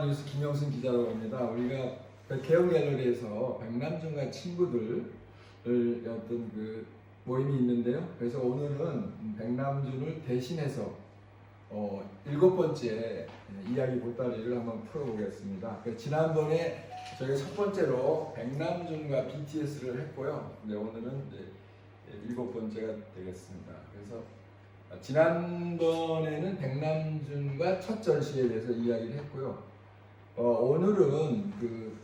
오마이뉴스 김영순 기자라고 합니다. 우리가 개혁 갤러리에서 백남준과 친구들 어떤 그 모임이 있는데요. 그래서 오늘은 백남준을 대신해서 7번째 이야기 보따리를 한번 풀어보겠습니다. 지난번에 저희가 첫 번째로 백남준과 BTS를 했고요. 근데 오늘은 이제 7번째가 되겠습니다. 그래서 지난번에는 백남준과 첫 전시에 대해서 이야기를 했고요. 오늘은 그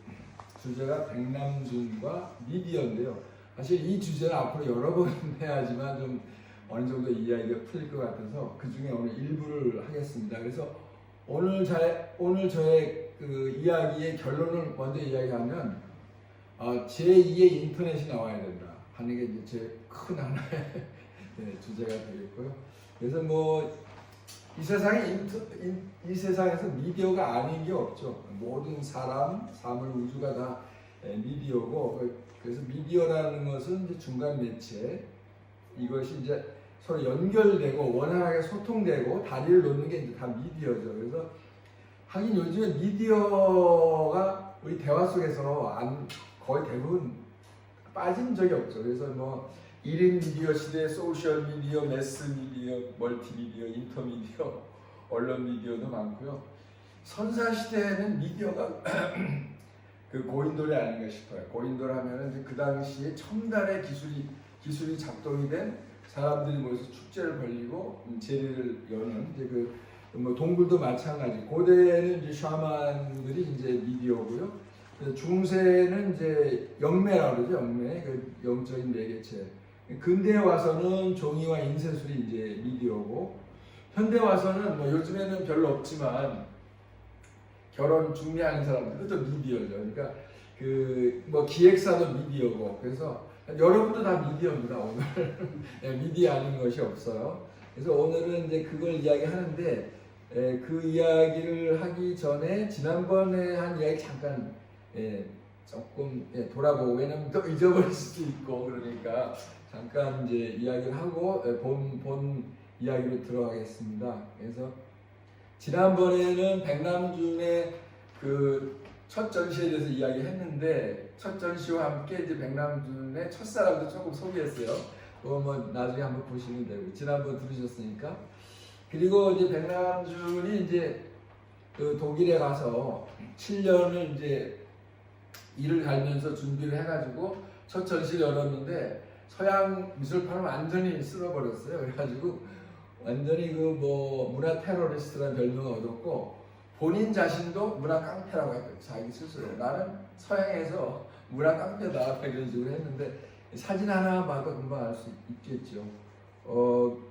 주제가 백남준과 미디어인데요. 사실 이 주제는 앞으로 여러 번 해야지만 좀 어느 정도 이야기가 풀릴 것 같아서 그 중에 오늘 일부를 하겠습니다. 그래서 오늘 저의 그 이야기의 결론을 먼저 이야기하면 제2의 인터넷이 나와야 된다 하는 게 이제 제 큰 하나의 주제가 되겠고요. 그래서 이 세상에서 미디어가 아닌 게 없죠. 모든 사람, 사물, 우주가 다 미디어고, 그래서 미디어라는 것은 이제 중간 매체, 이것이 이제 서로 연결되고 원활하게 소통되고 다리를 놓는 게 이제 다 미디어죠. 그래서 하긴 요즘에 미디어가 우리 대화 속에서 거의 대부분 빠진 적이 없죠. 그래서 1인 미디어 시대, 소셜 미디어, 매스 미디어, 멀티미디어, 인터미디어, 언론 미디어도 많고요. 선사 시대에는 미디어가 그 고인돌이 아닌가 싶어요. 고인돌 하면은 이제 그 당시에 첨단의 기술이 작동이 된 사람들이 모여서 축제를 벌리고 제리를 여는 이제 동굴도 마찬가지. 고대는 이제 샤만들이 이제 미디어고요. 중세는 이제 영매라고 그러죠. 영매, 그 영적인 매개체. 근대에 와서는 종이와 인쇄술이 이제 미디어고, 현대 와서는 요즘에는 별로 없지만 결혼 중매하는 사람들도 미디어죠. 그러니까 기획사도 미디어고, 그래서 여러분도 다 미디어입니다. 오늘 미디어 아닌 것이 없어요. 그래서 오늘은 이제 그걸 이야기하는데, 그 이야기를 하기 전에 지난번에 한 이야기 잠깐 조금 돌아보고, 왜냐면 또 잊어버릴 수도 있고 그러니까 잠깐 이제 이야기를 하고 본 이야기로 들어가겠습니다. 그래서 지난번에는 백남준의 그 첫 전시에 대해서 이야기했는데, 첫 전시와 함께 이제 백남준의 첫사랑도 조금 소개했어요. 그거 나중에 한번 보시면 되고, 지난번 들으셨으니까. 그리고 이제 백남준이 이제 그 독일에 가서 7년을 이제 일을 갈면서 준비를 해가지고 첫 전시를 열었는데 서양 미술판을 완전히 쓸어버렸어요. 그래가지고 완전히 문화 테러리스트라는 별명을 얻었고, 본인 자신도 문화 깡패라고 했거든요. 자기 스스로. 나는 서양에서 문화 깡패다 이런 식으로 했는데, 사진 하나 봐도 금방 알 수 있겠죠.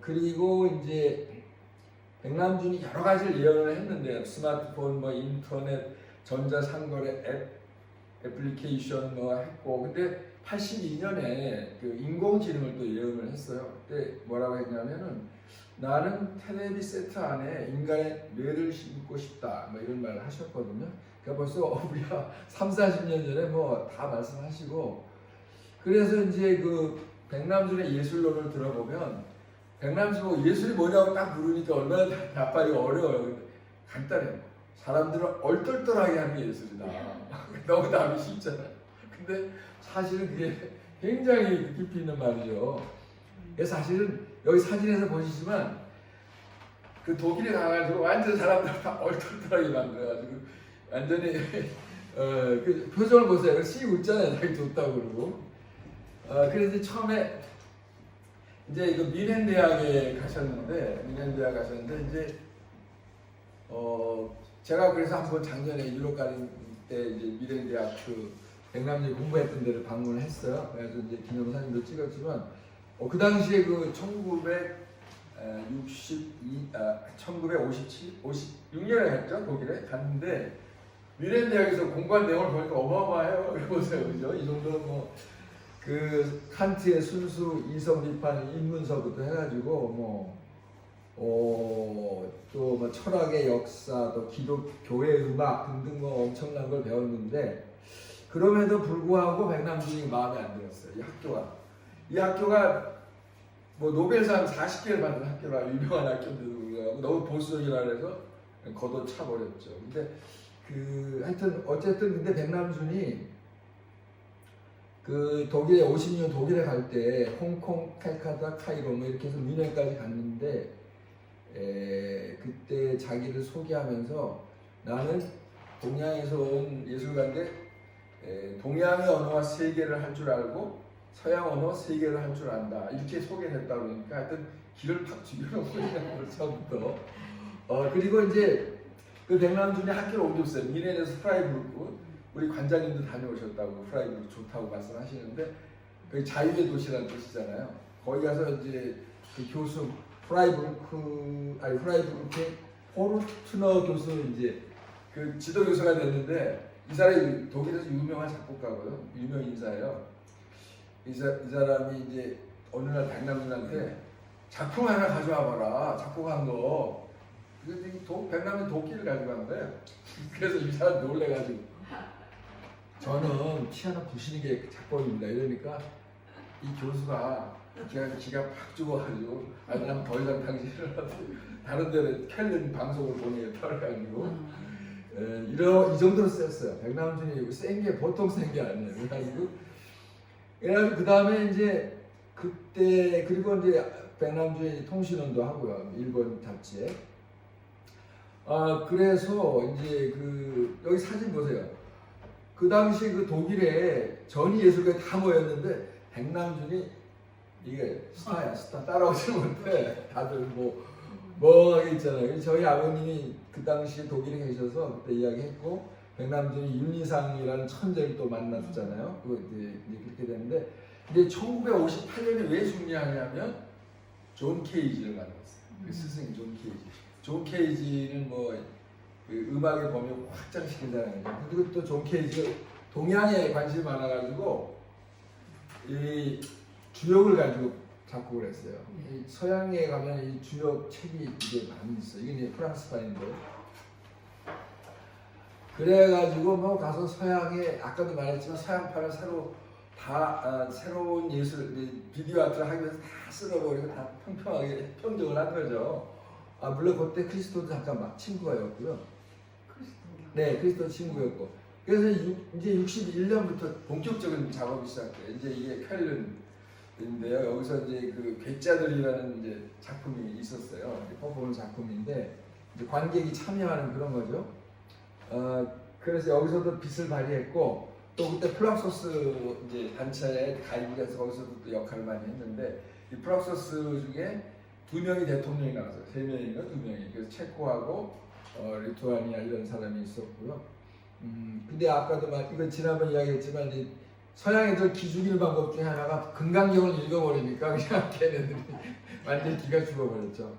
그리고 이제 백남준이 여러 가지를 예언을 했는데, 스마트폰, 인터넷, 전자상거래 애플리케이션 했고, 근데 82년에 그 인공지능을 또 예언을 했어요. 그때 뭐라고 했냐면은, 나는 텔레비 세트 안에 인간의 뇌를 심고 싶다, 이런 말을 하셨거든요. 그러니까 벌써 우리가 30-40년 전에 다 말씀하시고, 그래서 이제 그 백남준의 예술론을 들어보면, 백남준 예술이 뭐냐고 딱 물으니까 얼마나 답하기가 어려워요. 간단해요. 사람들은 얼떨떨하게 하는 게 예술이다. 너무 답이 쉽잖아. 근데 사실은 그게 굉장히 깊이 있는 말이죠. 사실은 여기 사진에서 보시지만 그 독일에 가가지고 완전 사람들 다 얼떨떨하게 만들어가지고 완전히 그 표정을 보세요. 씩 웃잖아요. 자기 좋다고 그러고. 그래서 처음에 이제 이거 미넨 대학에 가셨는데 이제 제가 그래서 한번 작년에 유럽 가는 때 이제 미넨 대학 그 백남준이 공부했던 데를 방문을 했어요. 그래서 이제 기념사진도 찍었지만 그 당시에 그 1956년에 했죠. 독일에 갔는데 미넨 대학에서 공부한 내용을 보니까 어마어마해요. 보세요, 그죠? 이 정도는 그 칸트의 순수 이성 비판 인문서부터 해가지고 또 철학의 역사, 또 교회 음악 등등 엄청난 걸 배웠는데, 그럼에도 불구하고 백남준이 마음에 안 들었어요. 이 학교가 노벨상 40개를 받은 학교라 유명한 학교인데도 불구하고 너무 보수적이라 해서 걷어차버렸죠. 근데 하여튼 어쨌든 근데 백남준이 그 독일에 50년 독일에 갈 때 홍콩, 칼카타, 카이로 뭐 이렇게 해서 뮌헨까지 갔는데 그때 자기를 소개하면서 나는 동양에서 온 예술가인데 동양의 언어와 세 개를 할 줄 알고 서양 언어 세 개를 할 줄 안다 이렇게 소개했다 그러니까 하여튼 기를 팍 죽여놓고 그냥 벌써부터 그리고 이제 그 백남준이 학교를 옮겼어요. 뮌헨에서 프라이부르크 우리 관장님도 다녀오셨다고 프라이부르크 좋다고 말씀하시는데 그 자유의 도시라는 뜻이잖아요. 거기 가서 이제 그 교수 프라이부르크의 포르투너 교수 이제 그 지도 교수가 됐는데 이 사람이 독일에서 유명한 작곡가고요. 유명 인사예요. 이 사람이 이제 어느 날 백남준한테 작품 하나 가져와 봐라. 작곡한 거. 백남준 도끼를 가지고 간 거예요. 그래서 이 사람 놀래가지고 저는 피아노 부시는 게 작곡입니다. 이러니까 이 교수가 기가 팍 죽어가지고 난 더 이상 당신을 다른 데로 켈른 방송을 보내겠다 그래가지고 이 정도로 셌어요. 백남준이 센 게 보통 센 게 아니에요. 그래가지고 그 다음에 이제 그때 그리고 이제 백남준이 통신원도 하고요. 일본 잡지에. 그래서 이제 여기 사진 보세요. 그 당시 그 독일에 전위 예술가에 다 모였는데 백남준이 이게 스타야 스타 따라오지 못해. 다들 멍하게 있잖아요. 저희 아버님이 그 당시 독일에 계셔서 그때 이야기했고 백남준이 윤희상이라는 천재를 또 만났잖아요. 이제 그렇게 되는데 근데 1958년에 왜 중요하냐면 존 케이지를 만났어요. 그 스승 존 케이지. 존 케이지는 그 음악의 범위를 확장시킨다는 거죠. 그리고 또 존 케이지가 동양에 관심이 많아가지고 이 주역을 가지고 작곡을 했어요. 서양에 가면 이 주역 책이 이게 많이 있어요. 이게 프랑스판인데. 그래가지고 가서 서양에 아까도 말했지만 서양판을 새로운 예술 비디오 아트를 하기 위해서 다 쓸어버리고 다 평평하게 평정을 한 거죠. 물론 그때 크리스토도 잠깐 막 친구였고요. 네, 크리스토 친구였고. 그래서 이제 61년부터 본격적인 작업이 시작돼요. 이제 이게 켈른인데요. 여기서 이제 그 괴짜들이라는 이제 작품이 있었어요. 퍼포먼스 작품인데 이제 관객이 참여하는 그런 거죠. 그래서 여기서도 빛을 발휘했고 또 그때 플락소스 이제 단체에 가입을 해서 거기서도 또 역할을 많이 했는데 이 플락소스 중에 2명이 대통령이 나왔어요. 3명인가 2명이. 그래서 체코하고 리투아니아 이런 사람이 있었고요. 근데 아까도 이건 지난번 이야기했지만 서양 애들 기죽이는 방법 중에 하나가 금강경을 읽어버리니까 그냥 걔네들이 완전히 기가 죽어버렸죠.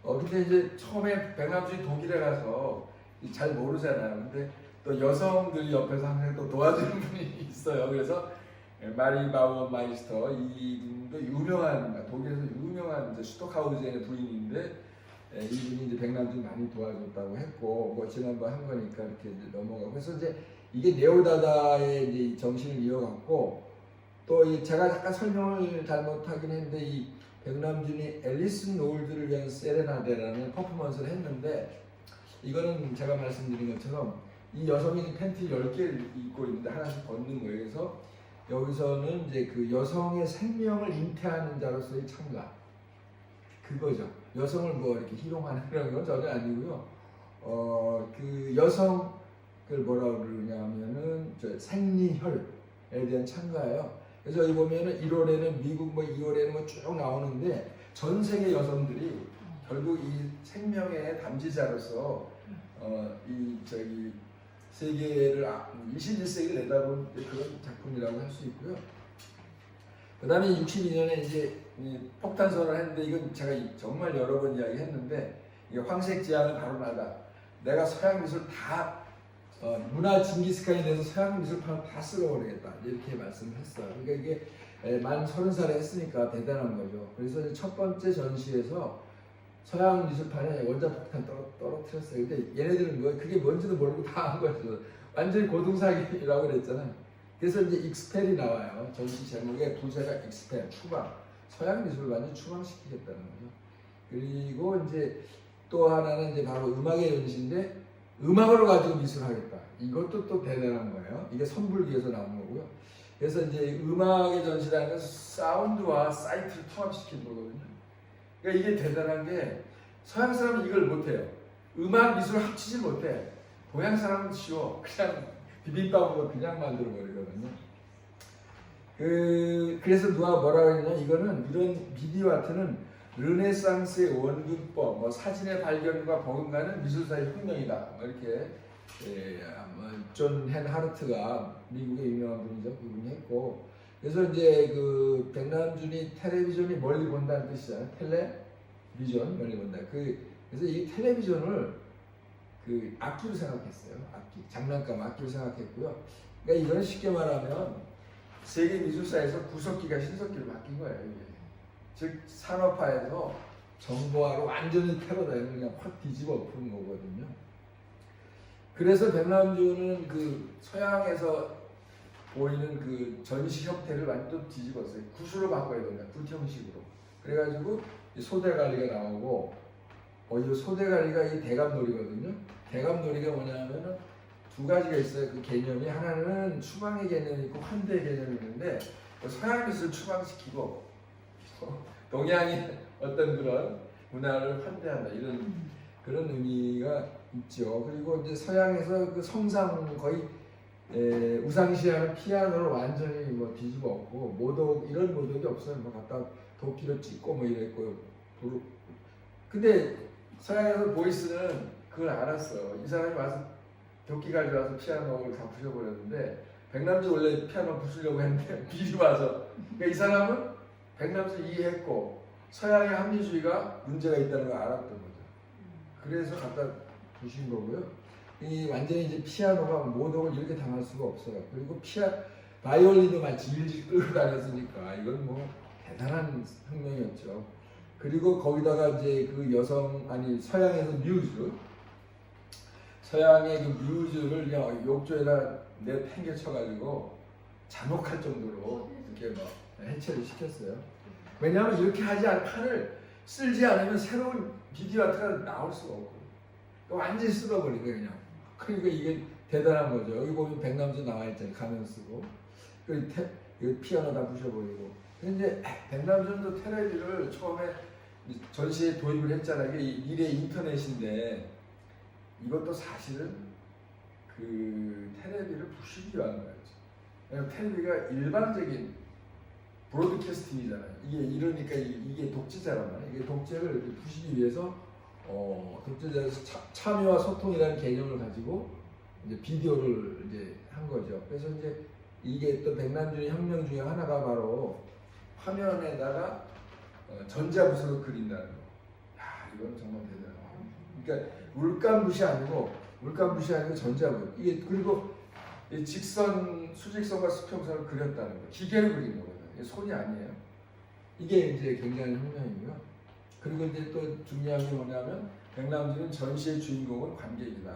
근데 이제 처음에 백남준이 독일에 가서 잘 모르잖아요. 근데 또 여성들이 옆에서 항상 또 도와주는 분이 있어요. 그래서 마리 바우어 마이스터 이분도 유명한 독일에서 유명한 이제 슈토카우젠의 부인인데 이분이 이제 백남준 많이 도와줬다고 했고 지난번 한 거니까 이렇게 이제 넘어가고 그래서 이제 이게 네오다다의 이제 정신을 이어갔고 또 제가 약간 설명을 잘못하긴 했는데 이 백남준이 앨리슨 노울드를 위한 세레나데라는 퍼포먼스를 했는데 이거는 제가 말씀드린 것처럼 이 여성이 팬티 10개를 입고 있는데 하나씩 벗는 거예요. 그래서 여기서는 이제 그 여성의 생명을 잉태하는 자로서의 참가 그거죠. 여성을 이렇게 희롱하는 그런 건 전혀 아니고요. 그 여성 그걸 뭐라고 그러냐면은 생리혈에 대한 참가예요. 그래서 여기 보면은 1월에는 미국 2월에는 쭉 나오는데 전 세계 여성들이 결국 이 생명의 담지자로서 세계를 21세기를 내다본 그런 작품이라고 할 수 있고요. 그 다음에 62년에 이제 폭탄선언을 했는데 이건 제가 정말 여러 번 이야기했는데 이게 황색지향은 바로 나다. 내가 서양 미술 다 문화 징기스칸이 돼서 서양 미술판을 다 쓸어버리겠다 이렇게 말씀을 했어요. 그러니까 이게 만 30살에 했으니까 대단한 거죠. 그래서 첫 번째 전시에서 서양 미술판에 원자 폭탄 떨어뜨렸어요. 근데 얘네들은 그게 뭔지도 모르고 다 한 거죠. 완전히 고등사기라고 그랬잖아요. 그래서 이제 익스펠이 나와요. 전시 제목에 부제가 익스펠, 추방. 서양 미술을 완전 추방시키겠다는 거죠. 그리고 이제 또 하나는 이제 바로 음악의 전시인데 음악으로 가지고 미술하겠다. 이것도 또 대단한 거예요. 이게 선불기에서 나온 거고요. 그래서 이제 음악의 전시라는 건 사운드와 사이트를 통합시키는 거거든요. 그러니까 이게 대단한 게 서양 사람은 이걸 못해요. 음악 미술을 합치지 못해. 동양 사람은 쉬워. 그냥 비빔밥으로 그냥 만들어 버리거든요. 그래서 누가 뭐라고 했냐, 이거는 이런 비디오 아트는 르네상스의 원근법, 뭐 사진의 발견과 버금가는 미술사의 혁명이다. 뭐 이렇게 존 헨 하르트가 미국의 유명한 분이죠. 그분이 했고, 그래서 이제 그 백남준이 텔레비전이 멀리 본다는 뜻이잖아요. 텔레비전 멀리 본다. 그래서 이 텔레비전을 그 악기로 생각했어요. 악기, 장난감 악기로 생각했고요. 그러니까 이거는 쉽게 말하면 세계 미술사에서 구석기가 신석기로 바뀐 거예요. 이게. 즉 산업화에서 정보화로 완전히 테러다를 그냥 확 뒤집어 엎은 거거든요. 그래서 백남준은 그 서양에서 보이는 그 전시 형태를 완전 뒤집었어요. 구슬로 바꿔야 된다. 굿형식으로. 그래가지고 소대관리가 나오고, 이 소대관리가 이 대감놀이거든요. 대감놀이가 뭐냐면은 두 가지가 있어요. 그 개념이 하나는 추방의 개념이 있고 환대의 개념이 있는데, 서양 미술을 추방시키고 동양의 어떤 그런 문화를 환대한다, 이런 그런 의미가 있죠. 그리고 이제 서양에서 그 성상 거의 우상시하는 피아노를 완전히 뭐 뒤집었고, 모독 이런 모독이 없어요. 뭐 갖다 도끼로 찍고 뭐 이랬고. 근데 서양에서 보이스는 그걸 알았어. 이 사람이 와서 도끼 가져와서 피아노를 다 부셔버렸는데, 백남준 원래 피아노 부수려고 했는데 미리 와서, 그러니까 이 사람은 백남준 이해했고 서양의 합리주의가 문제가 있다는 걸 알았던 거죠. 그래서 갖다 부신 거고요. 이 완전히 이제 피아노가 모독을 이렇게 당할 수가 없어요. 그리고 바이올린도 막 질질 끌고 다녔으니까 이건 뭐 대단한 혁명이었죠. 그리고 거기다가 이제 그 서양에서 서양의 그 뮤즈를 그냥 욕조에다 내팽개 쳐가지고 잔혹할 정도로 이렇게 막 해체를 시켰어요. 왜냐하면 이렇게 판을 쓸지 않으면 새로운 비디오 아트가 나올 수가 없고, 완전히 쓸어버리고 그냥. 그러니까 이게 대단한 거죠. 여기 보면 백남준 나와 있잖아요. 가면 쓰고, 그 피아노 다 부셔버리고. 근데 백남준도 텔레비를 처음에 전시에 도입을 했잖아요. 이게 미래 인터넷인데, 이것도 사실은 그 텔레비를 부수기 위한 거였죠. 왜냐면 텔레비가 일반적인 브로드캐스팅이잖아요. 이러니까 이게 독재자란 말이에요. 이게 독재를 이렇게 부수기 위해서 독재자에서 참여와 소통이라는 개념을 가지고 이제 비디오를 이제 한 거죠. 그래서 이제 이게 또 백남준의 혁명 중에 하나가 바로 화면에다가 전자붓으로 그린다는 거. 야, 이건 정말 대단하다. 그러니까 물감붓이 아니고 전자붓. 이게 그리고 수직선과 수평선을 그렸다는 거. 기계로 그린 거거든요. 손이 아니에요. 이게 이제 굉장히 혁명이고요. 그리고 이제 또 중요한 게 뭐냐면, 백남준은 전시의 주인공은 관객이다.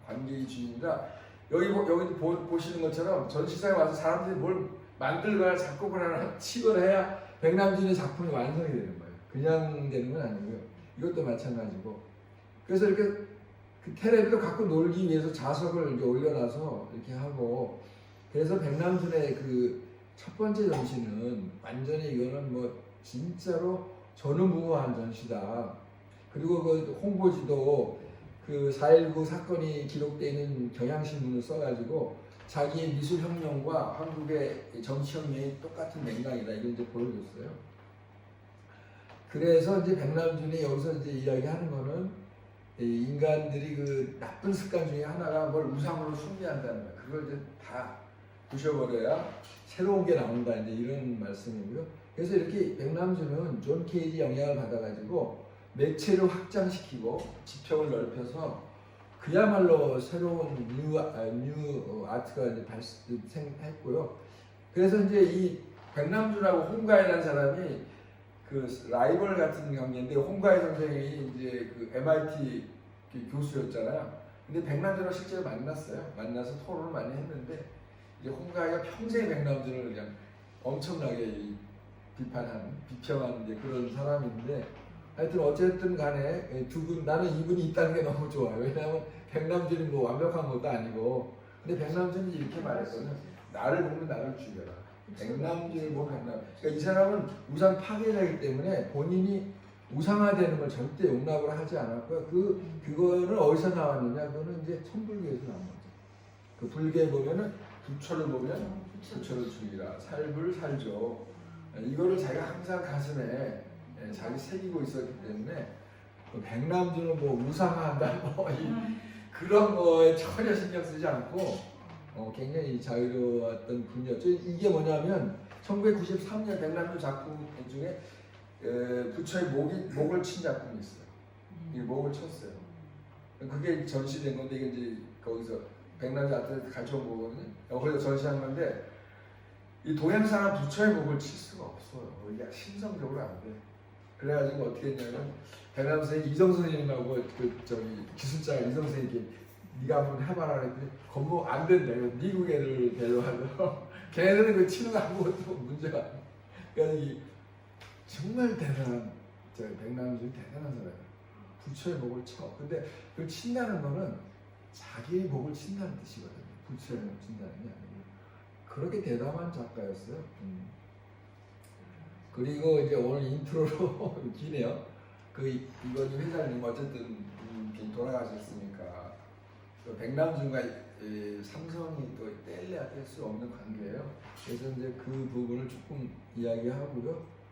관객이 주인이다. 여기 보시는 것처럼 전시장에 와서 사람들이 뭘 만들거나 작곡을 하나 치거나 해야 백남준의 작품이 완성이 되는 거예요. 그냥 되는 건 아니고요. 이것도 마찬가지고. 그래서 이렇게 그 텔레비도 갖고 놀기 위해서 자석을 이렇게 올려놔서 이렇게 하고, 그래서 백남준의 그 첫 번째 전시는 완전히 이거는 뭐 진짜로 전후무후한 전시다. 그리고 그 홍보지도 그 4.19 사건이 기록되어 있는 경향신문을 써가지고 자기의 미술혁명과 한국의 정치혁명이 똑같은 맥락이다, 이걸 이제 보여줬어요. 그래서 이제 백남준이 여기서 이제 이야기하는 거는, 인간들이 그 나쁜 습관 중에 하나가 뭘 우상으로 숭배한다는 거예요. 그걸 이제 다 부셔버려야 새로운 게 나온다, 이제 이런 말씀이고요. 그래서 이렇게 백남준은 존 케이지 영향을 받아가지고 매체를 확장시키고 지평을 넓혀서 그야말로 새로운 뉴 아트가 이제 발생했고요. 그래서 이제 이 백남준하고 홍가이라는 사람이 그 라이벌 같은 관계인데, 홍가이 선생이 이제 그 MIT 교수였잖아요. 근데 백남준을 실제로 만나서 토론을 많이 했는데, 이제 홍가이가 평생 백남준을 그냥 엄청나게 비평하는 이제 그런 사람인데, 하여튼 어쨌든 간에 나는 이분이 있다는 게 너무 좋아요. 왜냐하면 백남준이 뭐 완벽한 것도 아니고, 근데 백남준이 이렇게 말했거든요. 나를 보면 나를 죽여라. 백남준을 보면 백남. 그러니까 이 사람은 우상 파괴자이기 때문에 본인이 우상화되는 걸 절대 용납을 하지 않았고요. 그거를 어디서 나왔느냐? 그거는 이제 천불교에서 나온 거죠. 그 불교에 보면은 부처를 보면 부처를 죽이라, 살불 살조. 이거를 자기가 항상 가슴에 자기 새기고 있었기 때문에 백남준은 뭐 우상화한다 뭐 그런 거에 전혀 신경 쓰지 않고 굉장히 자유로웠던 분이었죠. 이게 뭐냐면 1993년 백남준 작품 중에 부처의 목을 친 작품이 있어요. 이 목을 쳤어요. 그게 전시된 건데 이게 이제 거기서 백남준한테 가져온 거거든요. 거기서 전시한 건데 이 동양사람 부처의 목을 칠 수가 없어요. 이게 심성적으로 안 돼. 그래가지고 어떻게 했냐면 백남준 선생님 이정 선생님하고 저기 기술자 이정 선생님께 네가 한번 해봐라 그랬더니 건뭐 안 된대요. 미국 애를 데려와서 걔네들은 그 치는 거 아무것도 문제가 안 돼. 그러니까 정말 대단한 백남준 대단한 사람이에요. 부처의 목을 쳐. 근데 그 친다는 거는 자기의 목을 친다는 뜻이거든요. 부처의 목을 친다는 게 아니고. 그렇게 대담한 작가였어요. 그리고 이제 오늘 인트로로 기네요. 이건희 회장님 어쨌든 돌아가셨으니까 백남준과 삼성이 또 뗄래야 뗄 수 없는 관계예요. 그래서 이제 그 부분을 조금 이야기하고요.